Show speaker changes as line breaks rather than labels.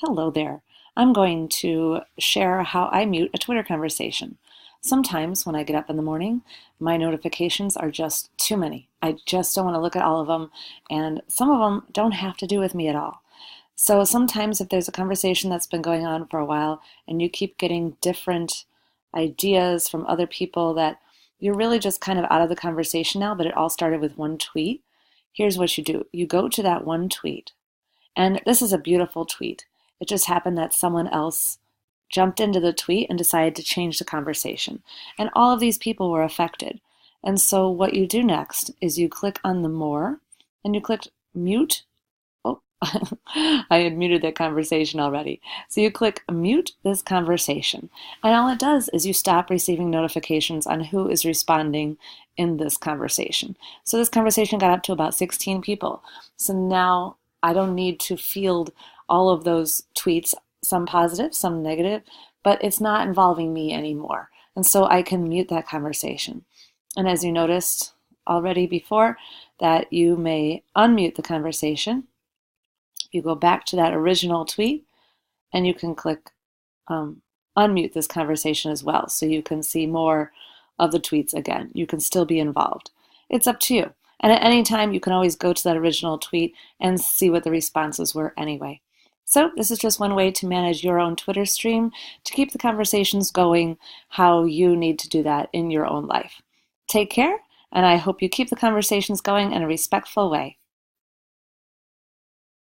Hello there. I'm going to share how I mute a Twitter conversation. Sometimes when I get up in the morning, my notifications are just too many. I just don't want to look at all of them, and some of them don't have to do with me at all. So sometimes if there's a conversation that's been going on for a while and you keep getting different ideas from other people that you're really just kind of out of the conversation now, but it all started with one tweet, here's what you do. You go to that one tweet, and this is a beautiful tweet. It just happened that someone else jumped into the tweet and decided to change the conversation. And all of these people were affected. And so what you do next is you click on the more and you click mute. Oh, I had muted that conversation already. So you click mute this conversation. And all it does is you stop receiving notifications on who is responding in this conversation. So this conversation got up to about 16 people. So now I don't need to field all of those tweets, some positive, some negative, but it's not involving me anymore. And so I can mute that conversation. And as you noticed already before, that you may unmute the conversation. You go back to that original tweet and you can click unmute this conversation as well, so you can see more of the tweets again. You can still be involved. It's up to you. And at any time, you can always go to that original tweet and see what the responses were anyway. So this is just one way to manage your own Twitter stream, to keep the conversations going how you need to do that in your own life. Take care, and I hope you keep the conversations going in a respectful way.